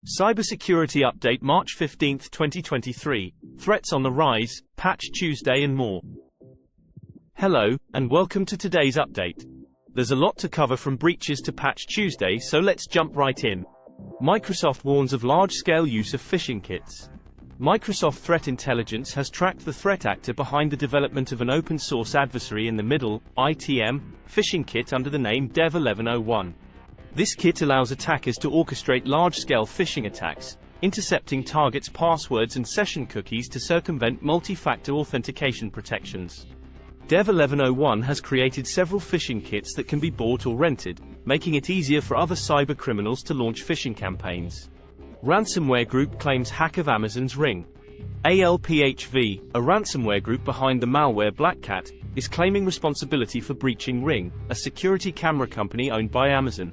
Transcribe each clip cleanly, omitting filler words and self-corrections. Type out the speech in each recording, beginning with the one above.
Cybersecurity Update March 15, 2023, Threats on the Rise, Patch Tuesday and more. Hello, and welcome to today's update. There's a lot to cover from breaches to Patch Tuesday, so let's jump right in. Microsoft warns of large-scale use of phishing kits. Microsoft Threat Intelligence has tracked the threat actor behind the development of an open-source adversary in the middle, ITM, phishing kit under the name Dev 1101. This kit allows attackers to orchestrate large-scale phishing attacks, intercepting targets' passwords and session cookies to circumvent multi-factor authentication protections. Dev 1101 has created several phishing kits that can be bought or rented, making it easier for other cyber criminals to launch phishing campaigns. Ransomware group claims hack of Amazon's Ring. ALPHV, a ransomware group behind the malware Black Cat, is claiming responsibility for breaching Ring, a security camera company owned by Amazon.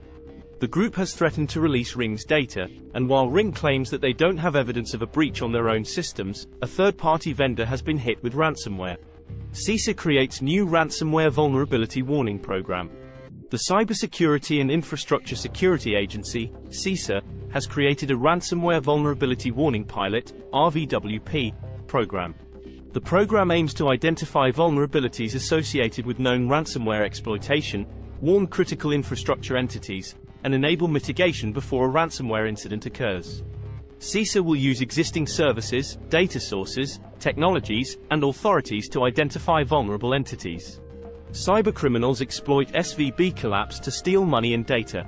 The group has threatened to release Ring's data, and while Ring claims that they don't have evidence of a breach on their own systems, a third-party vendor has been hit with ransomware. CISA creates new ransomware vulnerability warning program. The Cybersecurity and Infrastructure Security Agency, CISA, has created a ransomware vulnerability warning pilot, RVWP, program. The program aims to identify vulnerabilities associated with known ransomware exploitation, warn critical infrastructure entities, and enable mitigation before a ransomware incident occurs. CISA will use existing services, data sources, technologies, and authorities to identify vulnerable entities. Cybercriminals exploit SVB collapse to steal money and data.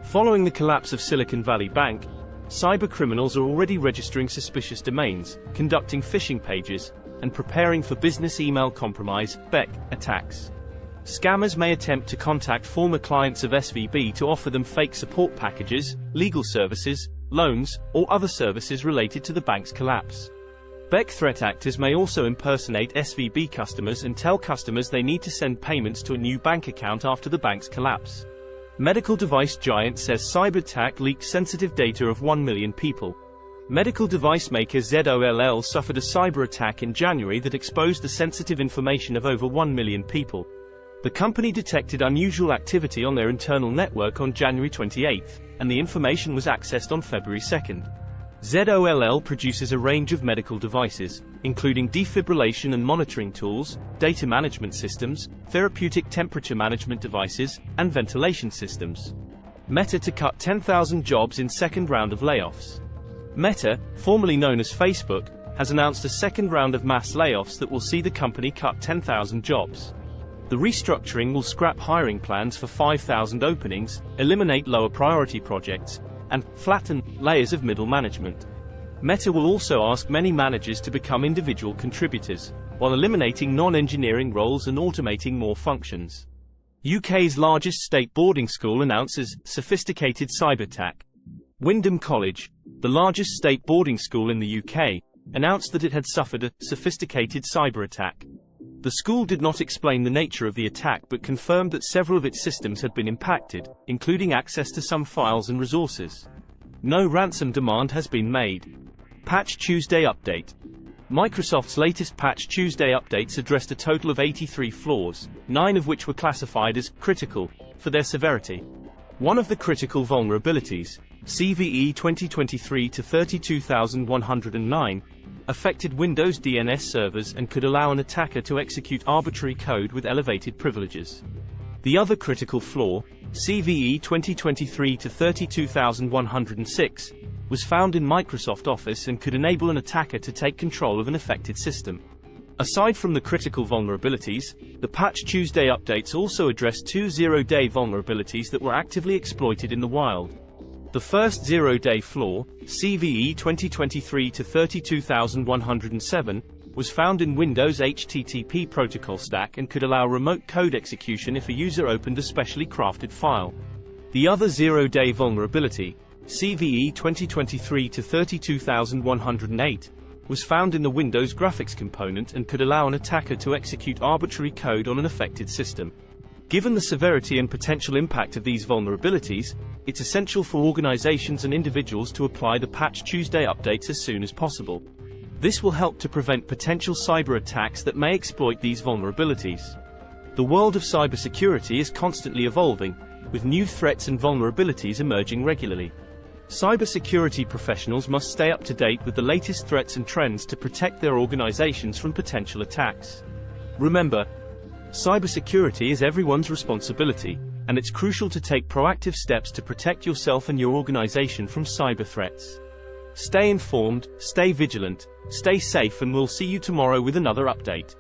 Following the collapse of Silicon Valley Bank, cybercriminals are already registering suspicious domains, conducting phishing pages, and preparing for business email compromise (BEC) attacks. Scammers may attempt to contact former clients of SVB to offer them fake support packages, legal services, loans, or other services related to the bank's collapse. BEC threat actors may also impersonate SVB customers and tell customers they need to send payments to a new bank account after the bank's collapse. Medical device giant says cyberattack leaked sensitive data of 1 million people. Medical device maker ZOLL suffered a cyber attack in January that exposed the sensitive information of over 1 million people. The company detected unusual activity on their internal network on January 28, and the information was accessed on February 2. ZOLL produces a range of medical devices, including defibrillation and monitoring tools, data management systems, therapeutic temperature management devices, and ventilation systems. Meta to cut 10,000 jobs in second round of layoffs. Meta, formerly known as Facebook, has announced a second round of mass layoffs that will see the company cut 10,000 jobs. The restructuring will scrap hiring plans for 5,000 openings, eliminate lower priority projects, and flatten layers of middle management. Meta will also ask many managers to become individual contributors, while eliminating non-engineering roles and automating more functions. UK's largest state boarding school announces sophisticated cyberattack. Wyndham College, the largest state boarding school in the UK, announced that it had suffered a sophisticated cyber attack. The school did not explain the nature of the attack but confirmed that several of its systems had been impacted, including access to some files and resources. No ransom demand has been made. Patch Tuesday Update. Microsoft's latest Patch Tuesday updates addressed a total of 83 flaws, 9 of which were classified as critical for their severity. One of the critical vulnerabilities, CVE 2023-32109, affected Windows DNS servers and could allow an attacker to execute arbitrary code with elevated privileges. The other critical flaw, CVE 2023-32106, was found in Microsoft Office and could enable an attacker to take control of an affected system. Aside from the critical vulnerabilities, the Patch Tuesday updates also addressed 2 zero-day vulnerabilities that were actively exploited in the wild. The first zero-day flaw, CVE 2023-32107, was found in Windows HTTP protocol stack and could allow remote code execution if a user opened a specially crafted file. The other zero-day vulnerability, CVE 2023-32108, was found in the Windows graphics component and could allow an attacker to execute arbitrary code on an affected system. Given the severity and potential impact of these vulnerabilities, it's essential for organizations and individuals to apply the Patch Tuesday updates as soon as possible. This will help to prevent potential cyber attacks that may exploit these vulnerabilities. The world of cybersecurity is constantly evolving, with new threats and vulnerabilities emerging regularly. Cybersecurity professionals must stay up to date with the latest threats and trends to protect their organizations from potential attacks. Remember, cybersecurity is everyone's responsibility, and it's crucial to take proactive steps to protect yourself and your organization from cyber threats. Stay informed, stay vigilant, stay safe, and we'll see you tomorrow with another update.